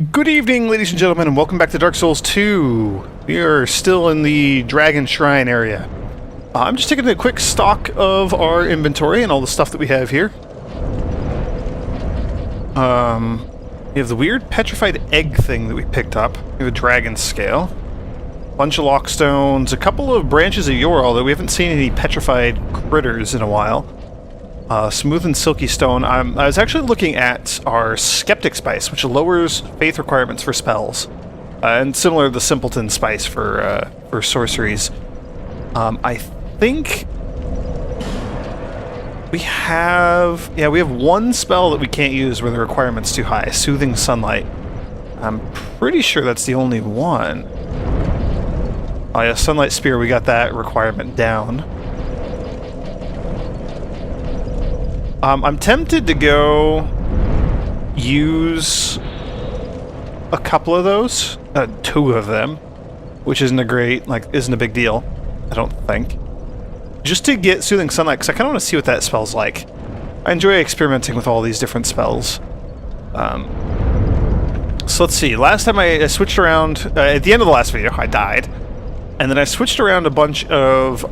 Good evening, ladies and gentlemen, and welcome back to Dark Souls 2. We are still in the Dragon Shrine area. I'm just taking a quick stock of our inventory and all the stuff that we have here. We have the weird petrified egg thing that we picked up. We have a dragon scale. A bunch of lockstones, a couple of branches of yore, although we haven't seen any petrified critters in a while. Smooth and silky stone. I was actually looking at our skeptic spice, which lowers faith requirements for spells, and similar to the simpleton spice for sorceries. I think we have one spell that we can't use where the requirement's too high. Soothing sunlight. I'm pretty sure that's the only one. Oh yeah, sunlight spear. We got that requirement down. I'm tempted to go use a couple of those, two of them, which isn't a big deal, I don't think. Just to get Soothing Sunlight, because I kind of want to see what that spell's like. I enjoy experimenting with all these different spells. So let's see, last time I switched around, at the end of the last video, I died, and then I switched around a bunch of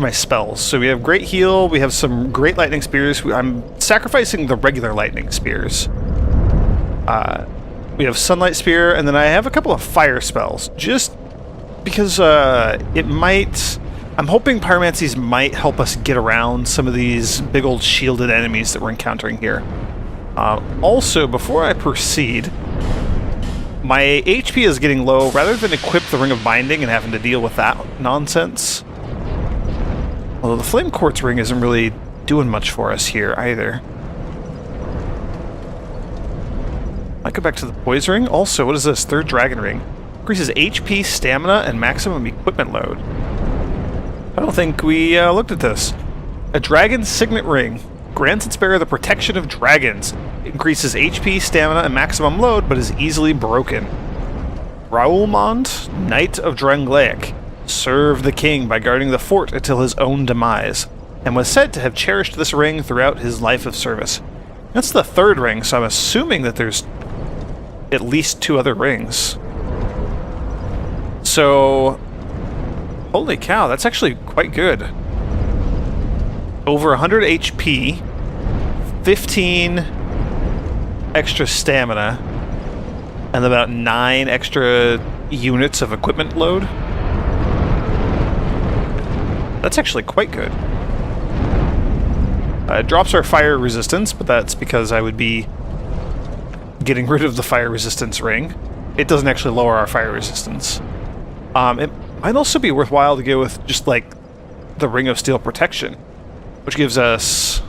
my spells. So we have Great Heal, we have some Great Lightning Spears. I'm sacrificing the regular Lightning Spears. We have Sunlight Spear, and then I have a couple of Fire spells, just because it might... I'm hoping Pyromancies might help us get around some of these big old shielded enemies that we're encountering here. Also, before I proceed, my HP is getting low. Rather than equip the Ring of Binding and having to deal with that nonsense, although the Flame Quartz Ring isn't really doing much for us here either. I go back to the Poise Ring. Also, what is this? Third Dragon Ring. Increases HP, stamina, and maximum equipment load. I don't think we looked at this. A Dragon Signet Ring. Grants its bearer the protection of dragons. Increases HP, stamina, and maximum load, but is easily broken. Raoulmond, Knight of Drangleic. Served the king by guarding the fort until his own demise, and was said to have cherished this ring throughout his life of service. That's the third ring, so I'm assuming that there's at least two other rings. So, holy cow, that's actually quite good. Over 100 HP, 15 extra stamina, and about 9 extra units of equipment load. That's actually quite good. It drops our fire resistance, but that's because I would be getting rid of the fire resistance ring. It doesn't actually lower our fire resistance. It might also be worthwhile to go with just like the Ring of Steel Protection, which gives us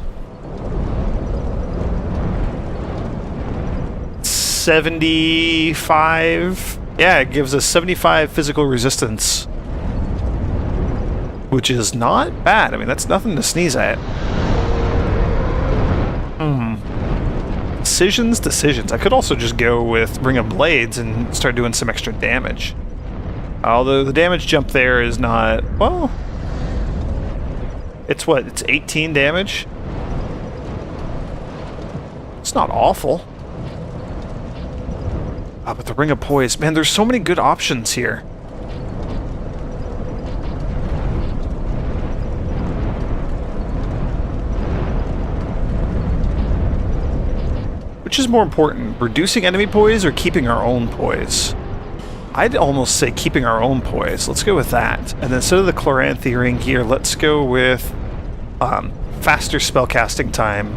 75. Yeah, it gives us 75 physical resistance, which is not bad. I mean, that's nothing to sneeze at. Decisions. I could also just go with Ring of Blades and start doing some extra damage. Although the damage jump there is not... well... it's what? It's 18 damage? It's not awful. But the Ring of Poise... man, there's so many good options here. Which is more important, reducing enemy poise or keeping our own poise? I'd almost say keeping our own poise. Let's go with that. And then instead of the Chloranthy Ring here, let's go with faster spellcasting time.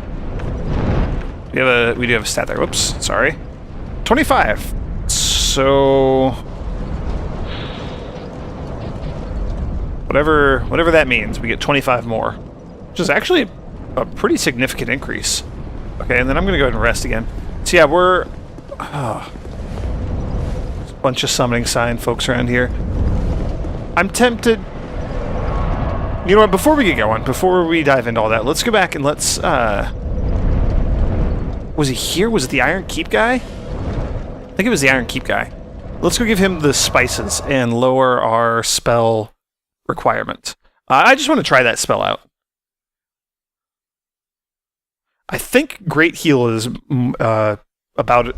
We do have a stat there. Whoops, sorry. 25. So whatever that means, we get 25 more, which is actually a pretty significant increase. Okay, and then I'm going to go ahead and rest again. So yeah, we're... there's a bunch of summoning sign folks around here. I'm tempted... you know what, before we get going, before we dive into all that, let's go back and let's... was he here? Was it the Iron Keep guy? I think it was the Iron Keep guy. Let's go give him the spices and lower our spell requirement. I just want to try that spell out. I think Great Heal is about it.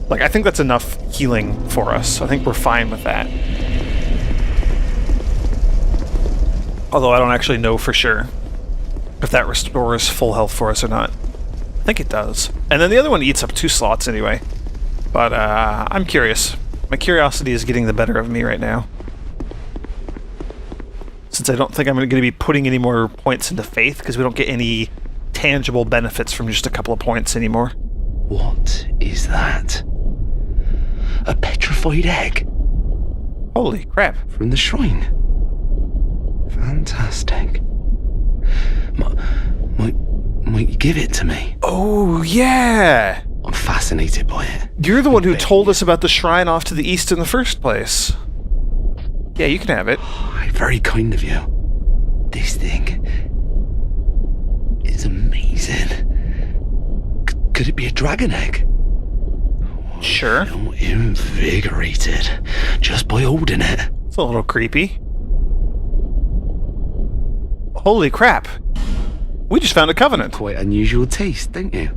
Like, I think that's enough healing for us. I think we're fine with that. Although I don't actually know for sure if that restores full health for us or not. I think it does. And then the other one eats up 2 slots anyway. But I'm curious. My curiosity is getting the better of me right now. Since I don't think I'm going to be putting any more points into Faith, because we don't get any tangible benefits from just a couple of points anymore. What is that? A petrified egg? Holy crap. From the shrine? Fantastic. Might you give it to me? Oh, yeah! I'm fascinated by it. You're the one who told us about the shrine off to the east in the first place. Yeah, you can have it. Very kind of you. This thing is amazing. Could it be a dragon egg? Sure. I feel invigorated just by holding it. It's a little creepy. Holy crap. We just found a covenant. Quite unusual taste, don't you?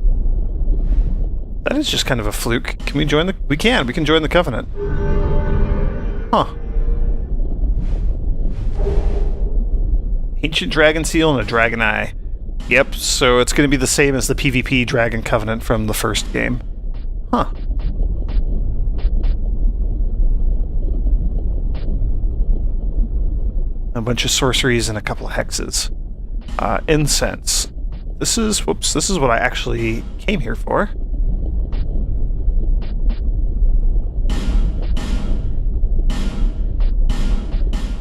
That is just kind of a fluke. Can we join the... We can join the covenant. Huh. Ancient Dragon Seal and a Dragon Eye. Yep, so it's going to be the same as the PvP Dragon Covenant from the first game. Huh. A bunch of sorceries and a couple of hexes. Incense. This is what I actually came here for.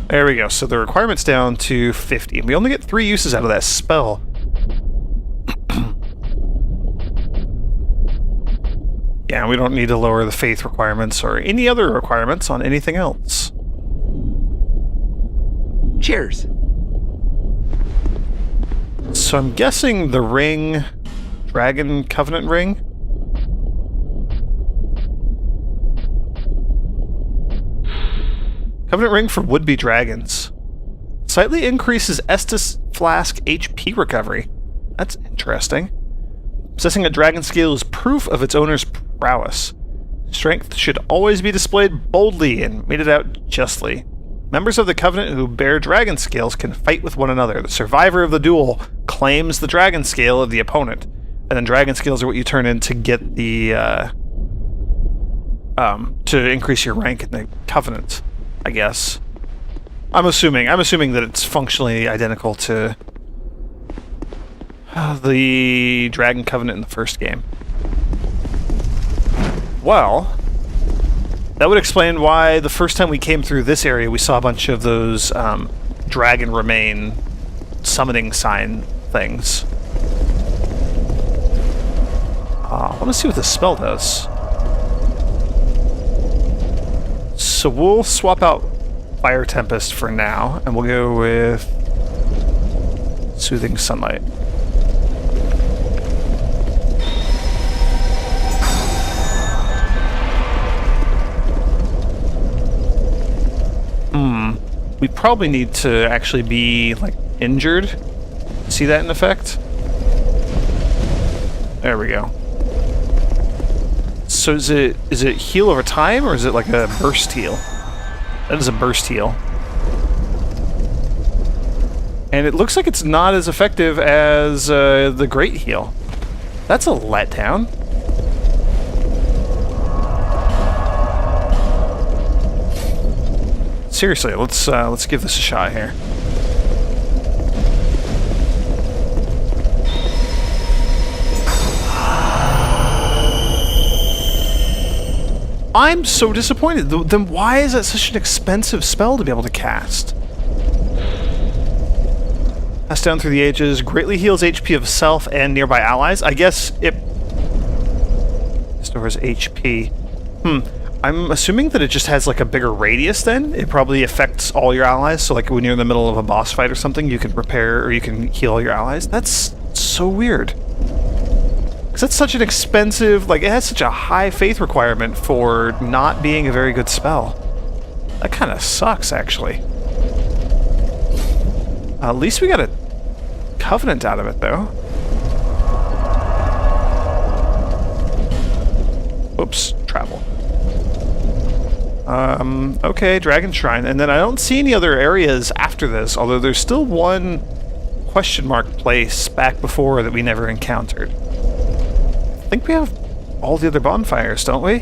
There we go. So the requirement's down to 50. We only get 3 uses out of that spell. Yeah, we don't need to lower the faith requirements or any other requirements on anything else. Cheers. So I'm guessing the ring, Dragon Covenant ring? Covenant ring for would-be dragons. Slightly increases Estus Flask HP recovery. That's interesting. Possessing a dragon scale is proof of its owner's prowess. Strength should always be displayed boldly and meted out justly. Members of the Covenant who bear dragon scales can fight with one another. The survivor of the duel claims the dragon scale of the opponent. And then dragon scales are what you turn in to get the, to increase your rank in the Covenant, I guess. I'm assuming that it's functionally identical to the Dragon Covenant in the first game. Well, that would explain why the first time we came through this area we saw a bunch of those dragon remain summoning sign things. I want to see what this spell does. So we'll swap out Fire Tempest for now, and we'll go with Soothing Sunlight. We probably need to actually be, like, injured. See that in effect? There we go. So is it heal over time, or is it like a burst heal? That is a burst heal. And it looks like it's not as effective as the Great Heal. That's a letdown. Seriously, let's give this a shot here. I'm so disappointed. Then why is that such an expensive spell to be able to cast? Pass down through the ages, greatly heals HP of self and nearby allies. I guess it restores HP. I'm assuming that it just has like a bigger radius then. It probably affects all your allies, so like when you're in the middle of a boss fight or something, you can repair or you can heal your allies. That's so weird. Because that's such an expensive, like it has such a high faith requirement for not being a very good spell. That kind of sucks, actually. At least we got a Covenant out of it, though. Oops, travel. Okay, Dragon Shrine. And then I don't see any other areas after this, although there's still one question mark place back before that we never encountered. I think we have all the other bonfires, don't we?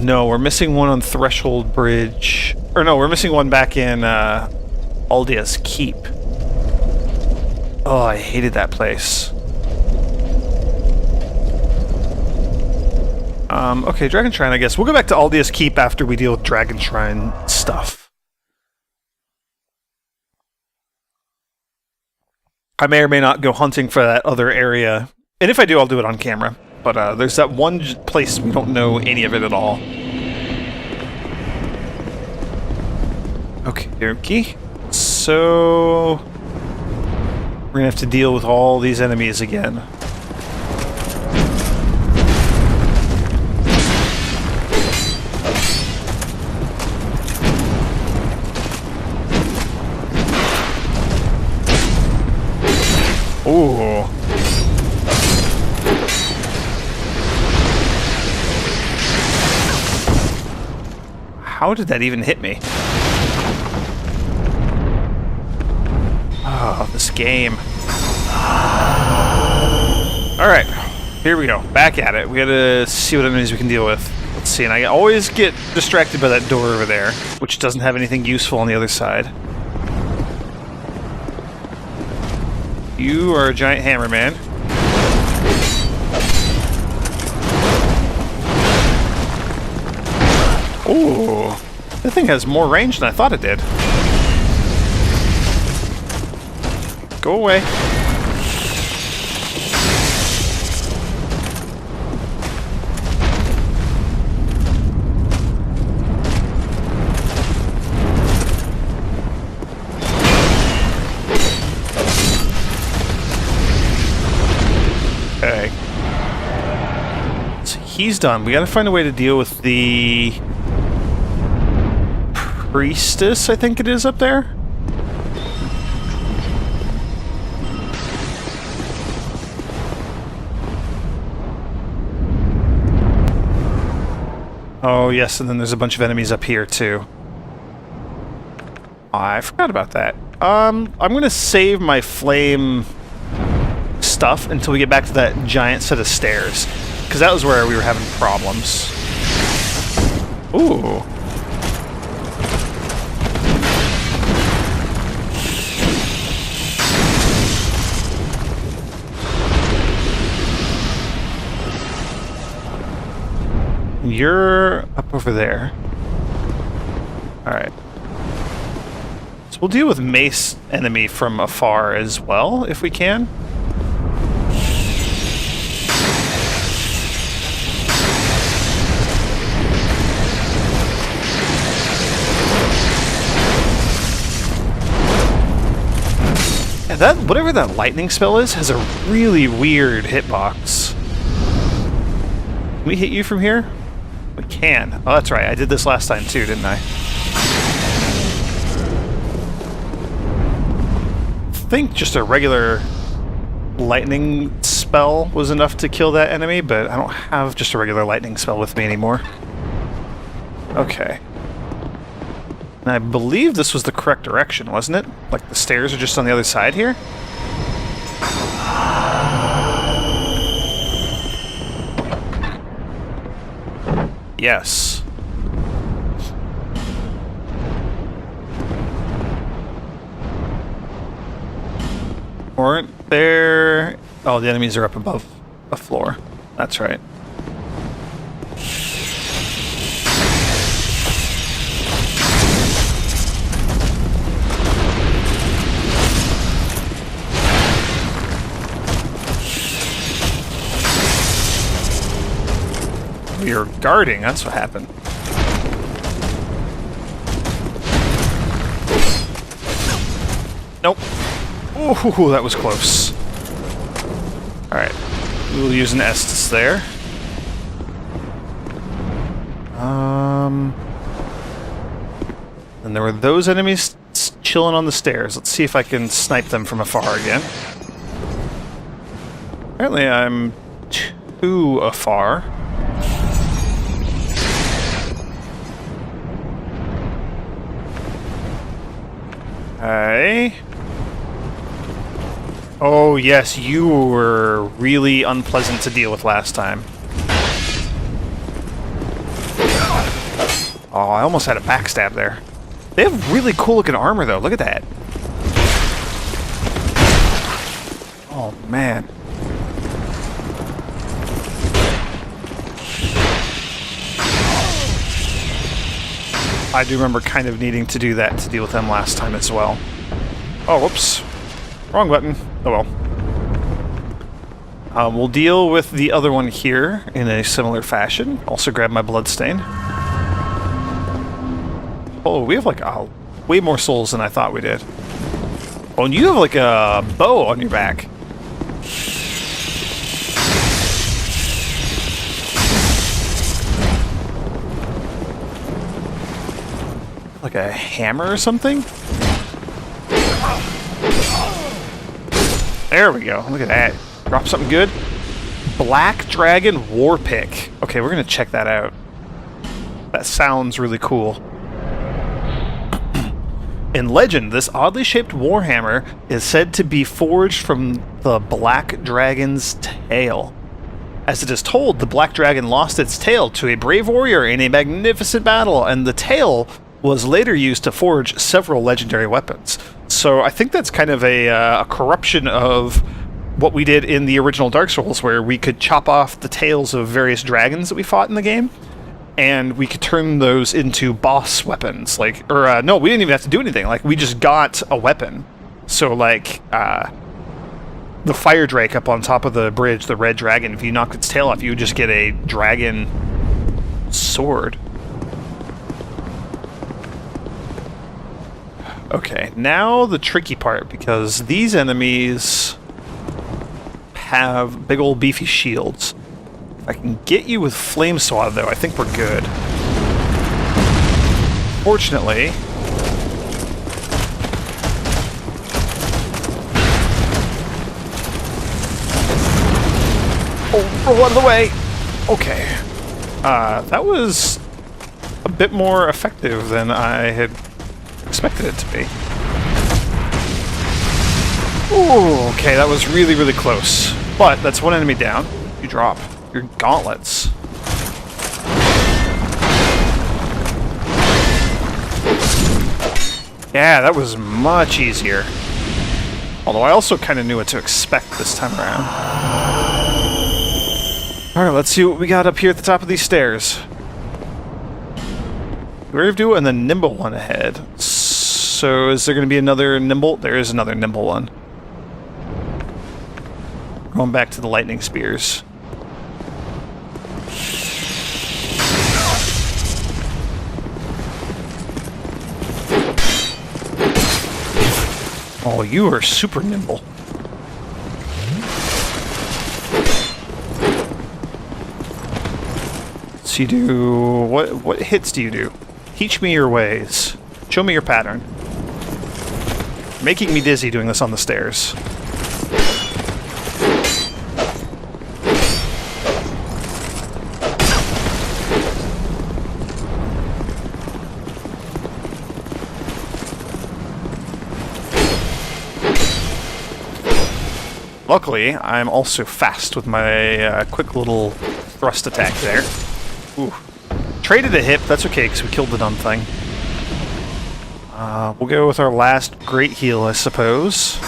No, we're missing one on Threshold Bridge. Or no, we're missing one back in Aldea's Keep. Oh, I hated that place. Okay, Dragon Shrine, I guess. We'll go back to Aldea's Keep after we deal with Dragon Shrine stuff. I may or may not go hunting for that other area. And if I do, I'll do it on camera. But there's that one place we don't know any of it at all. Okay, okay. So we're gonna have to deal with all these enemies again. Ooh. How did that even hit me? Oh, this game. Alright, here we go. Back at it. We gotta see what enemies we can deal with. Let's see, and I always get distracted by that door over there, which doesn't have anything useful on the other side. You are a giant hammer man. Ooh, that thing has more range than I thought it did. Go away. Okay. So he's done. We gotta find a way to deal with the priestess, I think it is, up there. Oh, yes, and then there's a bunch of enemies up here, too. I forgot about that. I'm gonna save my flame stuff until we get back to that giant set of stairs, because that was where we were having problems. Ooh. You're up over there. Alright. So we'll deal with mace enemy from afar as well, if we can. Yeah, that, whatever that lightning spell is, has a really weird hitbox. Can we hit you from here? We can. Oh, that's right. I did this last time too, didn't I? I think just a regular lightning spell was enough to kill that enemy, but I don't have just a regular lightning spell with me anymore. Okay. And I believe this was the correct direction, wasn't it? Like the stairs are just on the other side here? Yes. Weren't there... Oh, the enemies are up above a floor. That's right. You're guarding, that's what happened. Nope. Ooh, that was close. Alright. We'll use an Estus there. And there were those enemies chilling on the stairs. Let's see if I can snipe them from afar again. Apparently I'm too afar. Okay. Oh yes, you were really unpleasant to deal with last time. Oh, I almost had a backstab there. They have really cool looking armor though, look at that. Oh man. I do remember kind of needing to do that to deal with them last time as well. Oh, whoops. Wrong button. Oh well. We'll deal with the other one here in a similar fashion. Also grab my bloodstain. Oh, we have like way more souls than I thought we did. Oh, and you have like a bow on your back. Like a hammer or something? There we go. Look at that. Drop something good. Black Dragon War Pick. Okay, we're gonna check that out. That sounds really cool. In legend, this oddly shaped warhammer is said to be forged from the Black Dragon's tail. As it is told, the Black Dragon lost its tail to a brave warrior in a magnificent battle, and the tail was later used to forge several legendary weapons. So I think that's kind of a corruption of what we did in the original Dark Souls, where we could chop off the tails of various dragons that we fought in the game, and we could turn those into boss weapons. Like, or no, we didn't even have to do anything. Like, we just got a weapon. So, like, the fire drake up on top of the bridge, the red dragon, if you knocked its tail off, you would just get a dragon sword. Okay, now the tricky part, because these enemies have big old beefy shields. If I can get you with Flame Swat, though, I think we're good. Fortunately... Oh, we're out of the way! Okay. That was a bit more effective than I had expected it to be. Ooh, okay, that was really, really close. But that's one enemy down. You drop your gauntlets. Yeah, that was much easier. Although I also kind of knew what to expect this time around. Alright, let's see what we got up here at the top of these stairs. Grave Duo and the Nimble one ahead. So is there going to be another Nimble? There is another Nimble one. Going back to the lightning spears. Oh, you are super nimble. So you do... What hits do you do? Teach me your ways. Show me your pattern. Making me dizzy doing this on the stairs. Luckily, I'm also fast with my quick little thrust attack there. Ooh. Traded a hip, that's okay, because we killed the dumb thing. We'll go with our last great heal, I suppose.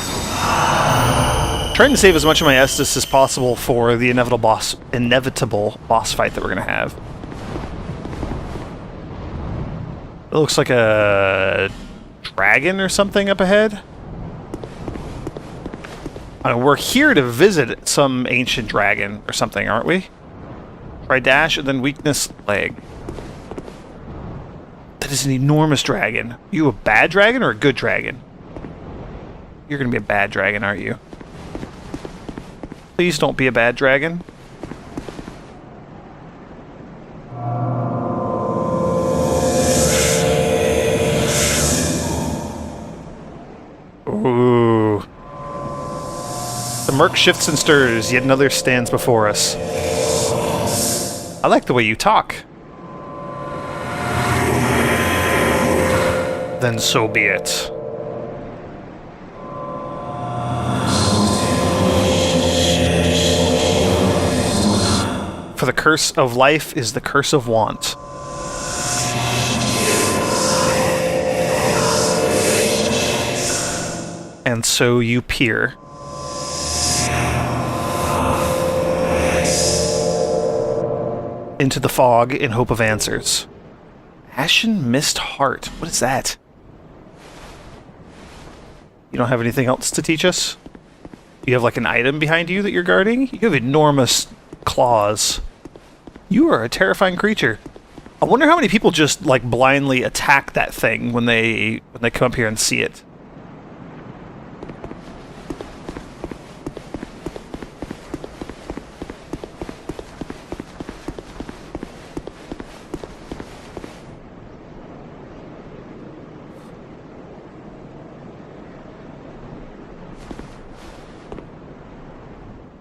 Trying to save as much of my Estus as possible for the inevitable boss fight that we're going to have. It looks like a dragon or something up ahead. We're here to visit some ancient dragon or something, aren't we? Try dash and then weakness leg. That is an enormous dragon. Are you a bad dragon or a good dragon? You're gonna be a bad dragon, aren't you? Please don't be a bad dragon. Ooh. The murk shifts and stirs, yet another stands before us. I like the way you talk. Then so be it. For the curse of life is the curse of want. And so you peer. Into the fog in hope of answers. Ashen Mist Heart. What is that? You don't have anything else to teach us? Do you have like an item behind you that you're guarding? You have enormous claws. You are a terrifying creature. I wonder how many people just like blindly attack that thing when they come up here and see it.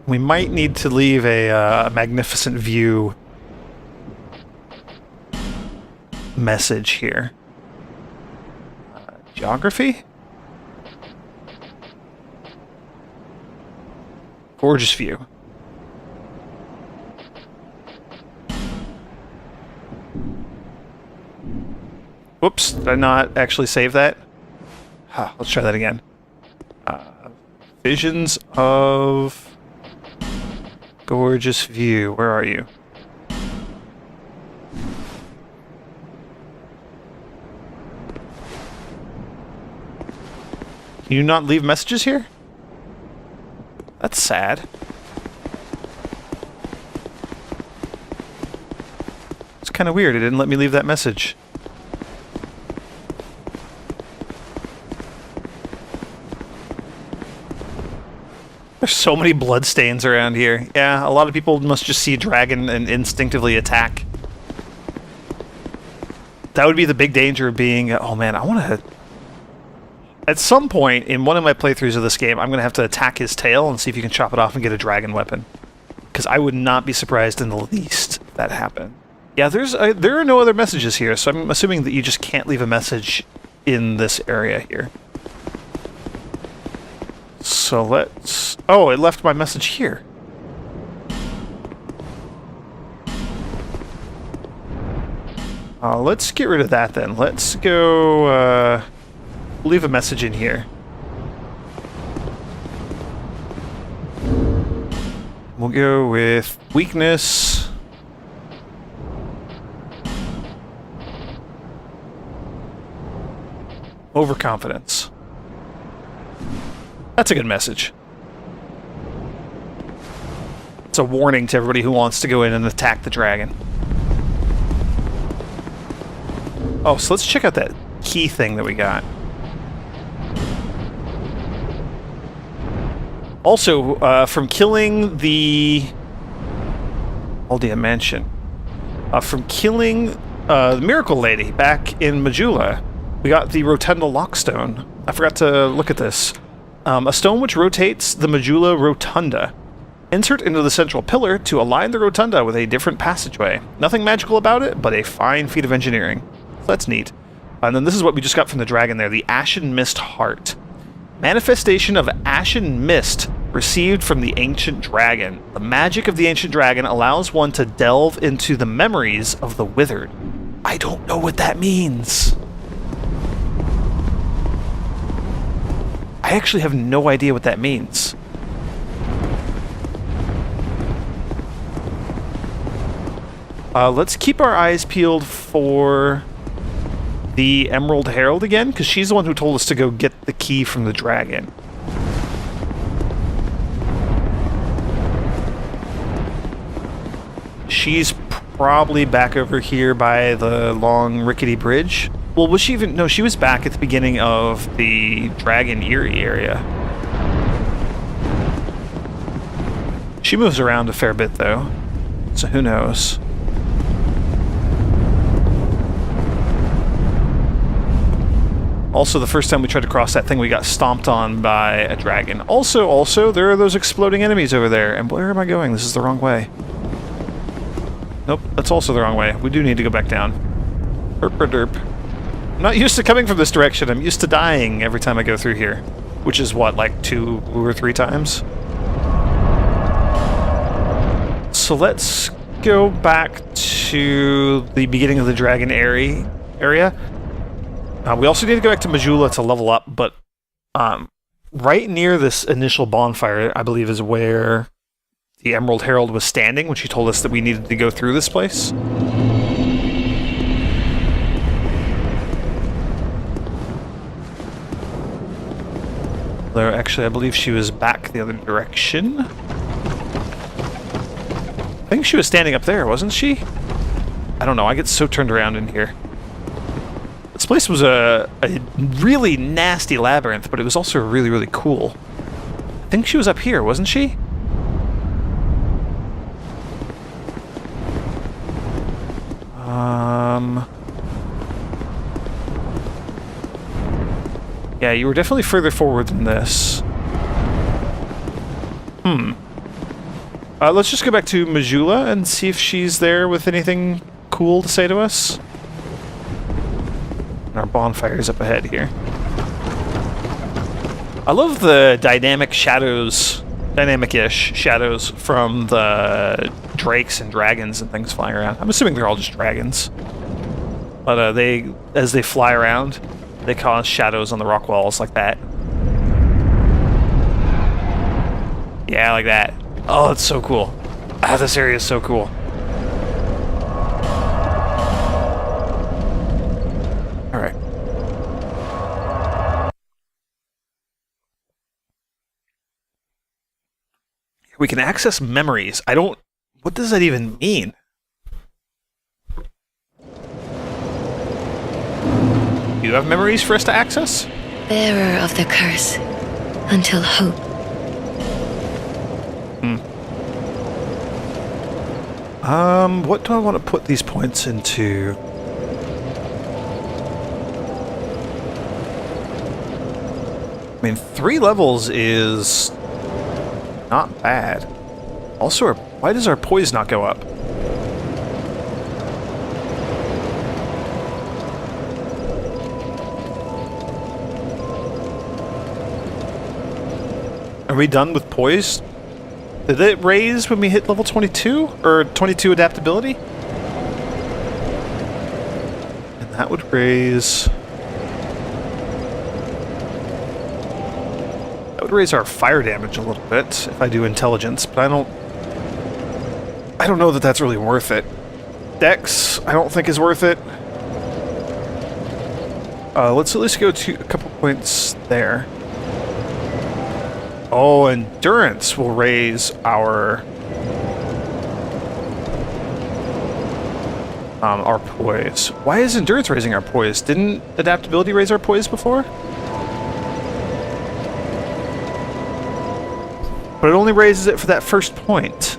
We might need to leave a magnificent view message here. Geography? Gorgeous view. Whoops, did I not actually save that? Let's try that again. Visions of... Gorgeous view. Where are you? Can you not leave messages here? That's sad. It's kind of weird. It didn't let me leave that message. There's so many bloodstains around here. Yeah, a lot of people must just see a dragon and instinctively attack. That would be the big danger of being... Oh man, I want to... At some point in one of my playthroughs of this game, I'm going to have to attack his tail and see if you can chop it off and get a dragon weapon. Because I would not be surprised in the least if that happened. Yeah, there are no other messages here, so I'm assuming that you just can't leave a message in this area here. So let's... Oh, it left my message here. Let's get rid of that then. Let's go... leave a message in here. We'll go with weakness. Overconfidence. That's a good message. It's a warning to everybody who wants to go in and attack the dragon. Oh, so let's check out that key thing that we got. Also, from killing the Aldia Mansion, from killing the Miracle Lady back in Majula, we got the Rotunda Lockstone. I forgot to look at this. A stone which rotates the Majula Rotunda. Insert into the central pillar to align the rotunda with a different passageway. Nothing magical about it, but a fine feat of engineering. So that's neat. And then this is what we just got from the dragon there, the Ashen Mist Heart. Manifestation of Ashen Mist received from the Ancient Dragon. The magic of the Ancient Dragon allows one to delve into the memories of the withered. I don't know what that means. I actually have no idea what that means. Let's keep our eyes peeled for the Emerald Herald again, because she's the one who told us to go get the key from the dragon. She's probably back over here by the long rickety bridge. Well, was she even... No, she was back at the beginning of the Dragon Eyrie area. She moves around a fair bit, though. So who knows? Also, the first time we tried to cross that thing, we got stomped on by a dragon. Also, there are those exploding enemies over there. And where am I going? This is the wrong way. Nope, that's also the wrong way. We do need to go back down. Derp. I'm not used to coming from this direction. I'm used to dying every time I go through here. Which is what, like 2 or 3 times? So let's go back to the beginning of the dragon area. We also need to go back to Majula to level up, but right near this initial bonfire, I believe, is where the Emerald Herald was standing when she told us that we needed to go through this place. Though, actually, I believe she was back the other direction. I think she was standing up there, wasn't she? I don't know, I get so turned around in here. This place was a really nasty labyrinth, but it was also really, really cool. I think she was up here, wasn't she? Yeah, you were definitely further forward than this. Let's just go back to Majula and see if she's there with anything cool to say to us. And our bonfire's up ahead here. I love the dynamic shadows, dynamic-ish shadows from the drakes and dragons and things flying around. I'm assuming they're all just dragons. But as they fly around, they cause shadows on the rock walls like that. Yeah, like that. Oh, it's so cool. Ah, this area is so cool. Alright. We can access memories. What does that even mean? Do you have memories for us to access? Bearer of the curse, until hope. What do I want to put these points into? I mean, 3 levels is not bad. Also, why does our poise not go up? Are we done with poise? Did it raise when we hit level 22? Or 22 adaptability? And that would raise... That would raise our fire damage a little bit if I do intelligence, but I don't know that that's really worth it. Dex, I don't think is worth it. Let's at least go to a couple points there. Oh, endurance will raise our poise. Why is endurance raising our poise? Didn't adaptability raise our poise before? But it only raises it for that first point.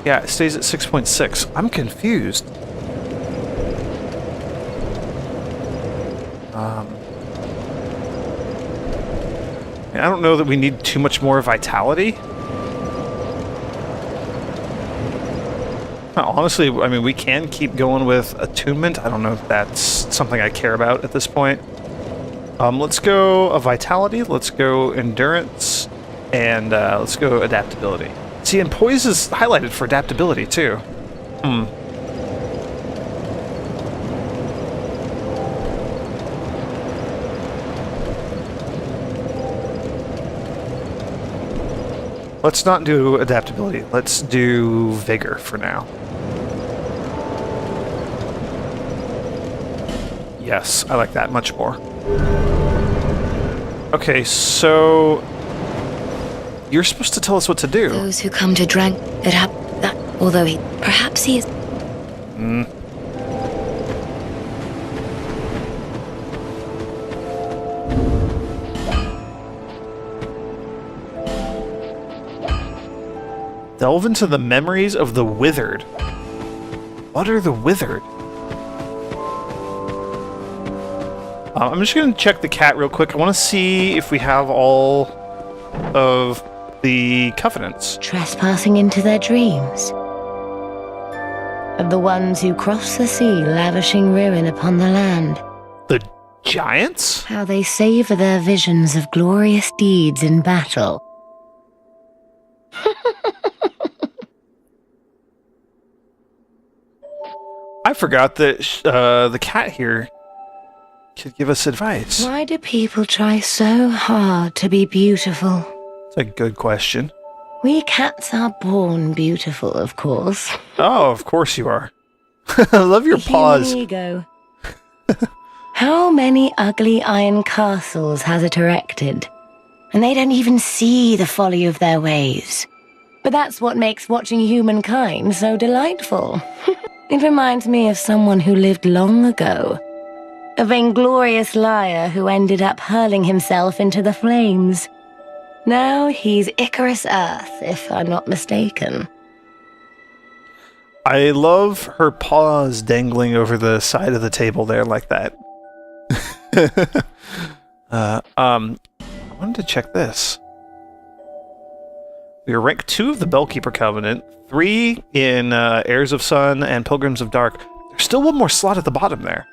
Yeah, it stays at 6.6. I'm confused. I don't know that we need too much more vitality. Honestly, I mean, we can keep going with attunement. I don't know if that's something I care about at this point. Let's go a vitality, let's go endurance, and let's go adaptability. See, and poise is highlighted for adaptability, too. Let's not do adaptability. Let's do vigor for now. Yes, I like that much more. Okay, so you're supposed to tell us what to do. Those who come to drink it have that, although perhaps he is. Delve into the memories of the withered. What are the withered? I'm just going to check the cat real quick. I want to see if we have all of the covenants. Trespassing into their dreams. Of the ones who cross the sea, lavishing ruin upon the land. The giants? How they savor their visions of glorious deeds in battle. I forgot that the cat here could give us advice. Why do people try so hard to be beautiful? It's a good question. We cats are born beautiful, of course. Oh, of course you are. I love your paws. Human ego. How many ugly iron castles has it erected? And they don't even see the folly of their ways. But that's what makes watching humankind so delightful. It reminds me of someone who lived long ago. A vainglorious liar who ended up hurling himself into the flames. Now he's Icarus Earth, if I'm not mistaken. I love her paws dangling over the side of the table there like that. I wanted to check this. We are rank 2 of the Bellkeeper Covenant, 3 in Heirs of Sun and Pilgrims of Dark. There's still one more slot at the bottom there.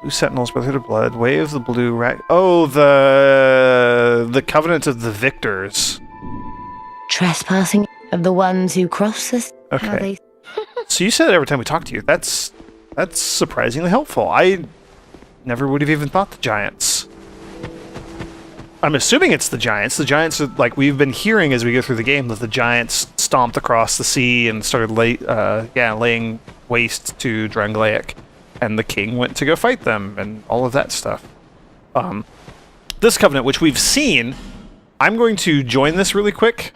Blue Sentinels, Brotherhood of Blood, Way of the Blue Rat. Oh, the Covenant of the Victors. Trespassing of the ones who cross this. Okay. So you said it every time we talk to you. That's surprisingly helpful. I never would have even thought the giants. I'm assuming it's the giants. The giants are, like, we've been hearing as we go through the game that the giants stomped across the sea and started laying waste to Drangleic. And the king went to go fight them, and all of that stuff. This covenant, which we've seen, I'm going to join this really quick.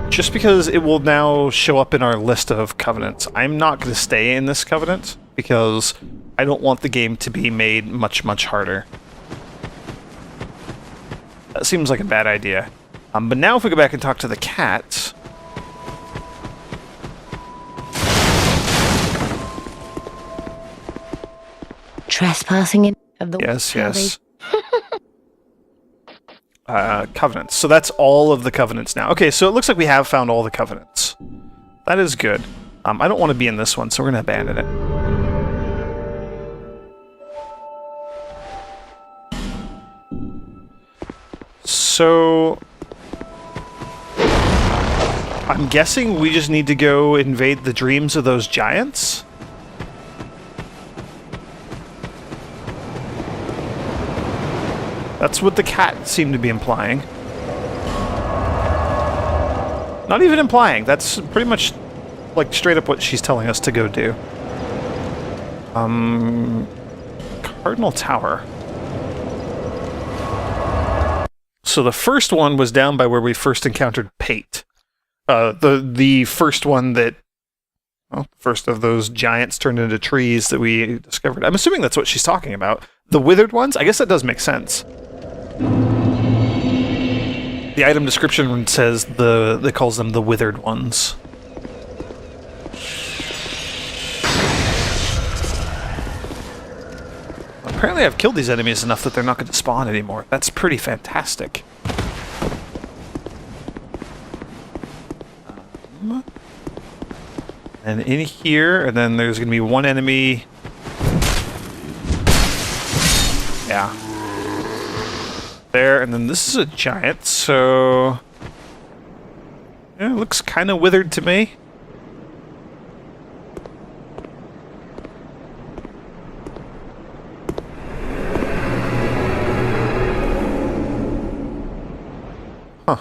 Just because it will now show up in our list of covenants. I'm not going to stay in this covenant, because I don't want the game to be made much, much harder. That seems like a bad idea. But now if we go back and talk to the cat... Trespassing in of the yes. Covenants. So that's all of the covenants now. Okay, so it looks like we have found all the covenants. That is good. I don't want to be in this one, so we're going to abandon it. So... I'm guessing we just need to go invade the dreams of those giants? That's what the cat seemed to be implying. Not even implying. That's pretty much, like, straight up what she's telling us to go do. Cardinal Tower. So the first one was down by where we first encountered Pate. The first one that... Well, first of those giants turned into trees that we discovered. I'm assuming that's what she's talking about. The withered ones? I guess that does make sense. The item description says it calls them the withered ones. Apparently I've killed these enemies enough that they're not going to spawn anymore. That's pretty fantastic. And in here, and then there's going to be one enemy. Yeah. There, and then this is a giant, so... Yeah, it looks kind of withered to me. Huh.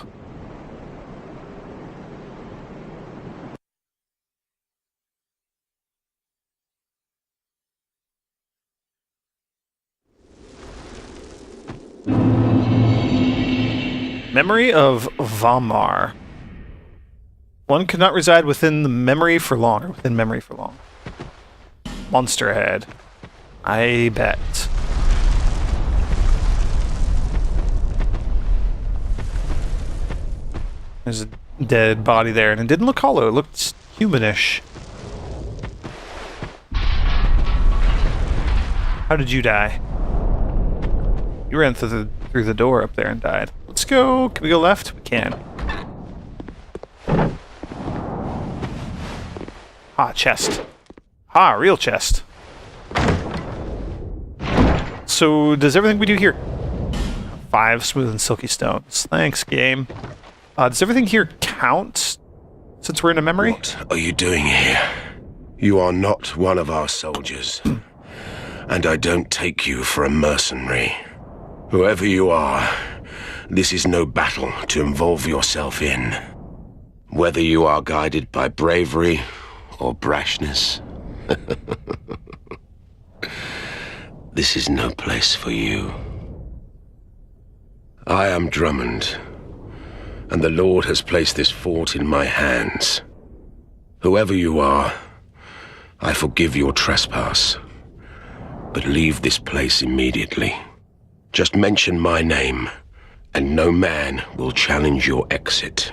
Memory of Vamar. One could not reside within the memory for long, or within memory for long. Monster head. I bet. There's a dead body there, and it didn't look hollow. It looked humanish. How did you die? You ran through the door up there and died. Let's go. Can we go left? We can. Ah, chest. Ah, real chest. So, does everything we do here... 5 smooth and silky stones. Thanks, game. Does everything here count, since we're in a memory? What are you doing here? You are not one of our soldiers. And I don't take you for a mercenary. Whoever you are, this is no battle to involve yourself in. Whether you are guided by bravery or brashness, this is no place for you. I am Drummond, and the Lord has placed this fort in my hands. Whoever you are, I forgive your trespass, but leave this place immediately. Just mention my name, and no man will challenge your exit.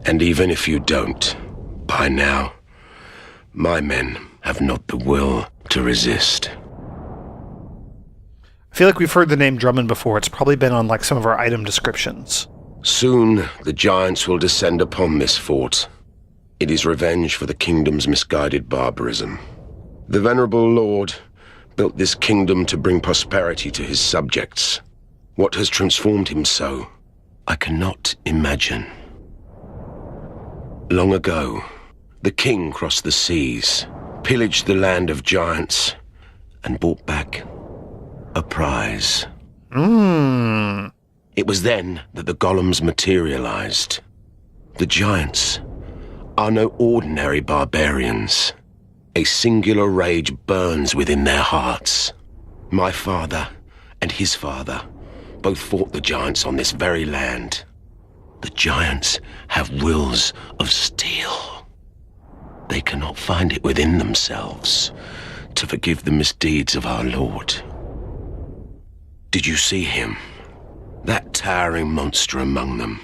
And even if you don't, by now, my men have not the will to resist. I feel like we've heard the name Drummond before. It's probably been on like some of our item descriptions. Soon, the giants will descend upon this fort. It is revenge for the kingdom's misguided barbarism. The venerable Lord built this kingdom to bring prosperity to his subjects. What has transformed him so, I cannot imagine. Long ago, the king crossed the seas, pillaged the land of giants, and brought back a prize. It was then that the golems materialized. The giants are no ordinary barbarians. A singular rage burns within their hearts. My father and his father both fought the giants on this very land. The giants have wills of steel. They cannot find it within themselves to forgive the misdeeds of our Lord. Did you see him? That towering monster among them.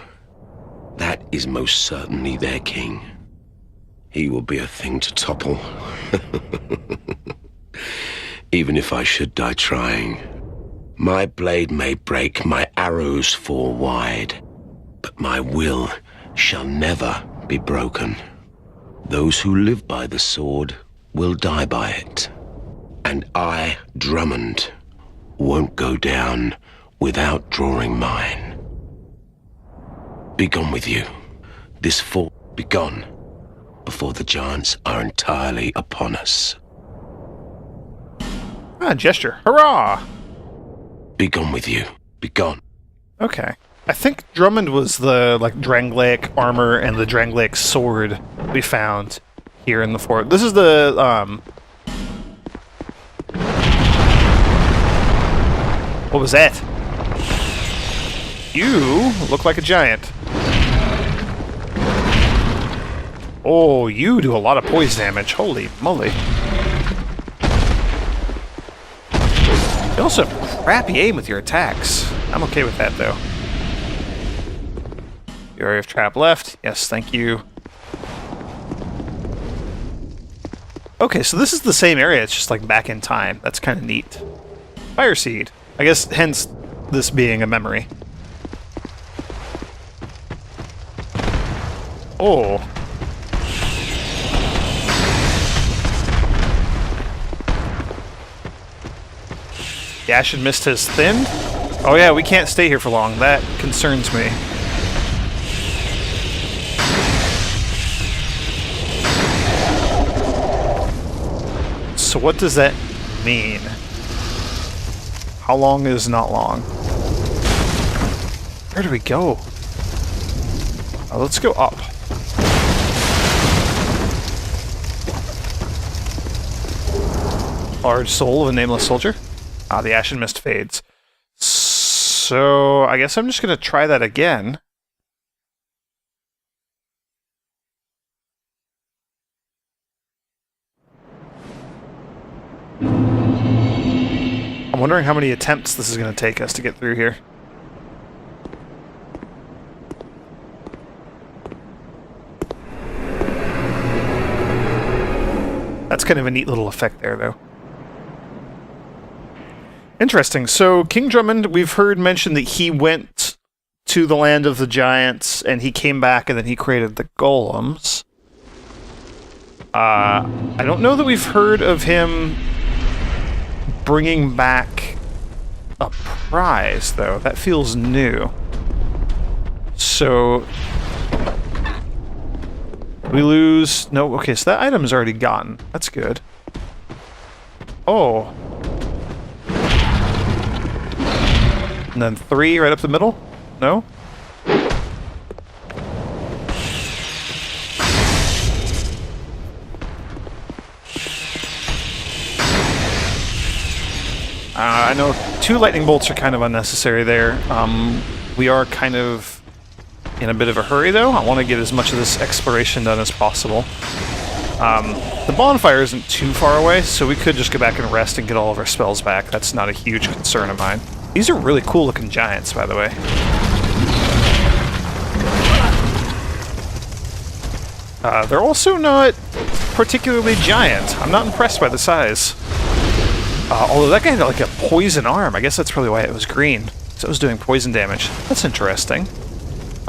That is most certainly their king. He will be a thing to topple. Even if I should die trying. My blade may break, my arrows fall wide, but my will shall never be broken. Those who live by the sword will die by it. And I, Drummond, won't go down without drawing mine. Be gone with you. This fort be gone before the giants are entirely upon us. Ah, gesture. Hurrah! Be gone with you. Be gone. Okay. I think Drummond was the, like, Dranglaic armor and the Dranglaic sword we found here in the fort. This is the, what was that? You look like a giant. Oh, you do a lot of poison damage. Holy moly. You also have crappy aim with your attacks. I'm okay with that, though. You already have trap left. Yes, thank you. Okay, so this is the same area. It's just like back in time. That's kind of neat. Fire seed. I guess hence this being a memory. Oh. The Ashen Mist has thinned? Oh yeah, we can't stay here for long. That concerns me. So what does that mean? How long is not long? Where do we go? Oh, let's go up. Large soul of a nameless soldier. Ah, the Ashen Mist fades. So, I guess I'm just going to try that again. I'm wondering how many attempts this is going to take us to get through here. That's kind of a neat little effect there, though. Interesting. So, King Drummond, we've heard mention that he went to the land of the giants, and he came back, and then he created the golems. I don't know that we've heard of him bringing back a prize, though. That feels new. So... we lose... no, okay, so that item's already gotten. That's good. Oh. And then 3 right up the middle? No? I know 2 lightning bolts are kind of unnecessary there. We are kind of in a bit of a hurry, though. I want to get as much of this exploration done as possible. The bonfire isn't too far away, so we could just go back and rest and get all of our spells back. That's not a huge concern of mine. These are really cool-looking giants, by the way. They're also not particularly giant. I'm not impressed by the size. Although that guy had like a poison arm. I guess that's probably why it was green. So it was doing poison damage. That's interesting.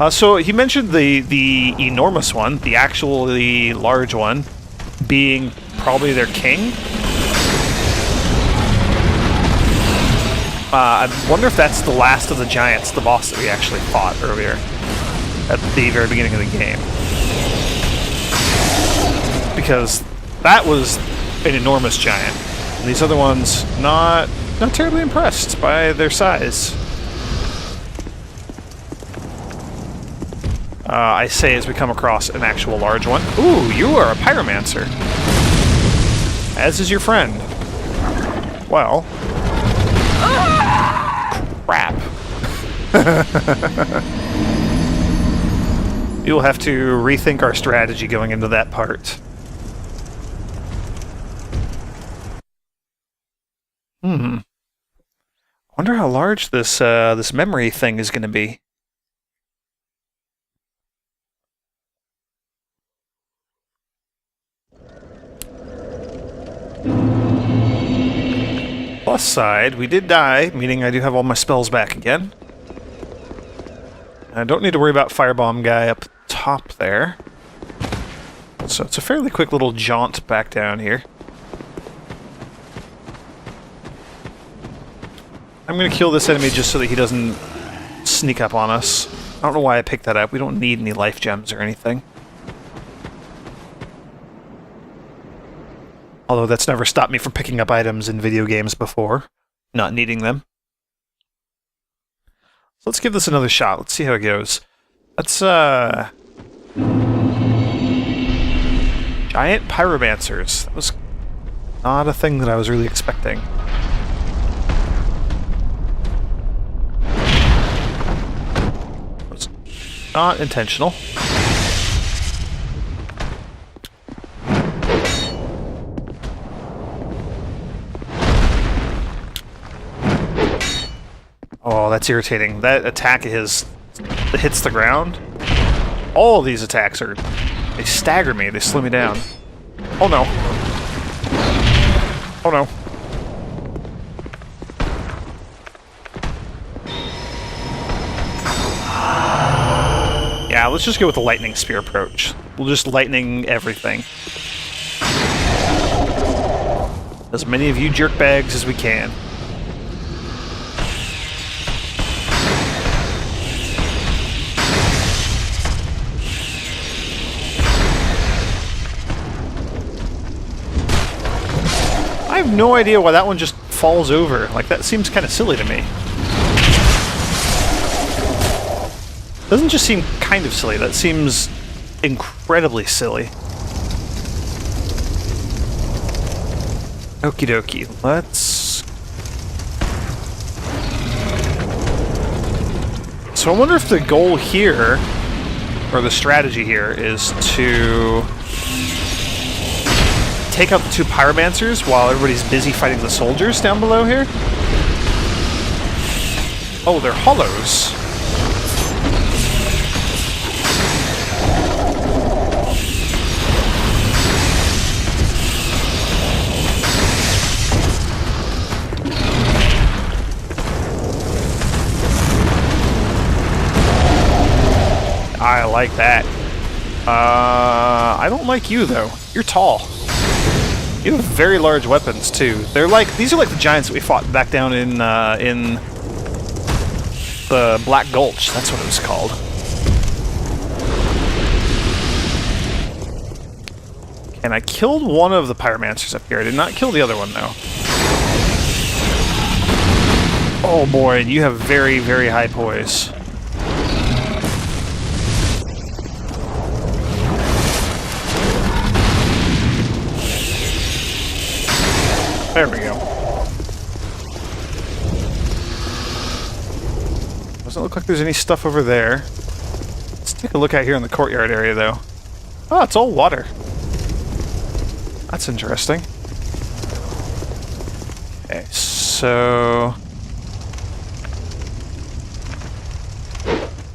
So he mentioned the enormous one, the actually large one, being probably their king. I wonder if that's the last of the giants, the boss that we actually fought earlier at the very beginning of the game. Because that was an enormous giant. And these other ones, not terribly impressed by their size. I say as we come across an actual large one. Ooh, you are a pyromancer. As is your friend. Well. Crap. You'll have to rethink our strategy going into that part. I wonder how large this this memory thing is going to be. Plus side, we did die, meaning I do have all my spells back again. I don't need to worry about Firebomb guy up top there. So it's a fairly quick little jaunt back down here. I'm going to kill this enemy just so that he doesn't sneak up on us. I don't know why I picked that up. We don't need any life gems or anything. Although that's never stopped me from picking up items in video games before, not needing them. So let's give this another shot. Let's see how it goes. That's, Giant Pyromancers. That was not a thing that I was really expecting. Not intentional. Oh, that's irritating. That attack of his that hits the ground. All of these attacks they stagger me, they slow me down. Oh no. Oh no. Yeah, let's just go with the lightning spear approach. We'll just lightning everything. As many of you jerkbags as we can. I have no idea why that one just falls over. Like, that seems kind of silly to me. Doesn't just seem kind of silly, that seems incredibly silly. Okie dokie, let's... So I wonder if the goal here, or the strategy here, is to take out the 2 pyromancers while everybody's busy fighting the soldiers down below here? Oh, they're hollows. I like that. I don't like you, though. You're tall. You have very large weapons, too. These are like the giants that we fought back down in the Black Gulch. That's what it was called. And I killed one of the pyromancers up here. I did not kill the other one, though. Oh boy, you have very, very high poise. There we go. Doesn't look like there's any stuff over there. Let's take a look out here in the courtyard area, though. Oh, it's all water. That's interesting. Okay, so...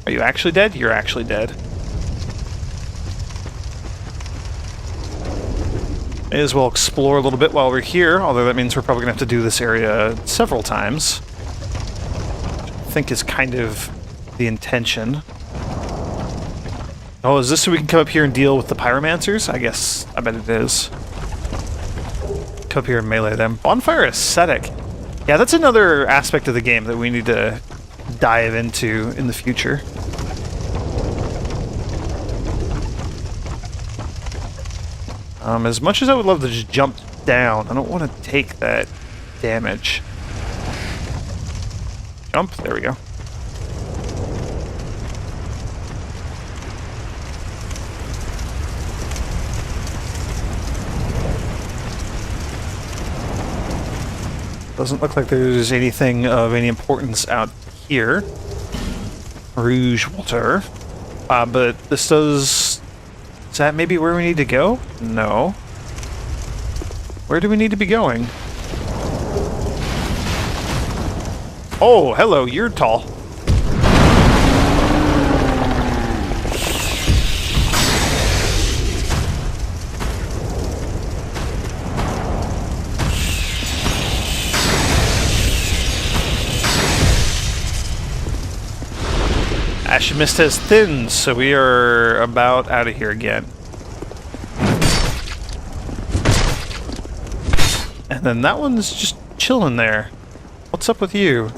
Are you actually dead? You're actually dead. May as well explore a little bit while we're here, although that means we're probably going to have to do this area several times. I think is kind of the intention. Oh, is this so we can come up here and deal with the pyromancers? I bet it is. Come up here and melee them. Bonfire Ascetic. Yeah, that's another aspect of the game that we need to dive into in the future. As much as I would love to just jump down, I don't want to take that damage. Jump, there we go. Doesn't look like there's anything of any importance out here. Rouge water. But this does... Is that maybe where we need to go? No. Where do we need to be going? Oh, hello, you're tall. Ash Mist has thinned, so we are about out of here again. And then that one's just chilling there. What's up with you?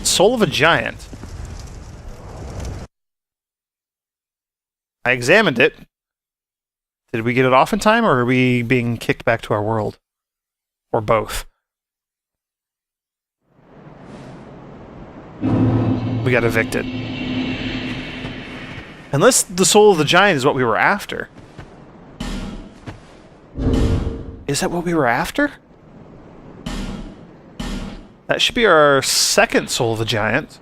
Soul of a Giant. I examined it. Did we get it off in time, or are we being kicked back to our world? Or both? We got evicted. Unless the Soul of the Giant is what we were after. Is that what we were after? That should be our second Soul of the Giant.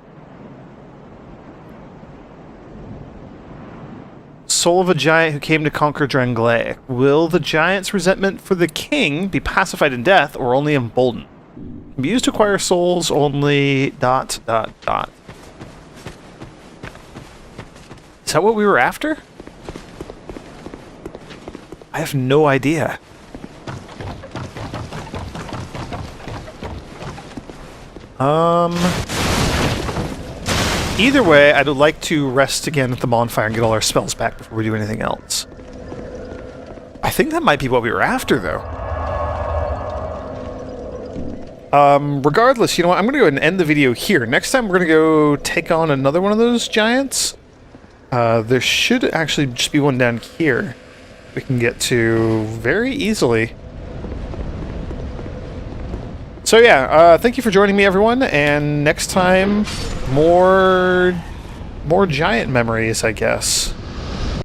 Soul of a Giant who came to conquer Drangleic. Will the Giant's resentment for the king be pacified in death or only emboldened? Can be used to acquire souls only... ... Is that what we were after? I have no idea. Either way, I'd like to rest again at the bonfire and get all our spells back before we do anything else. I think that might be what we were after, though. Regardless, you know what? I'm going to go ahead and end the video here. Next time, we're going to go take on another one of those giants. There should actually just be one down here we can get to very easily. So yeah, thank you for joining me, everyone, and next time, more giant memories, I guess.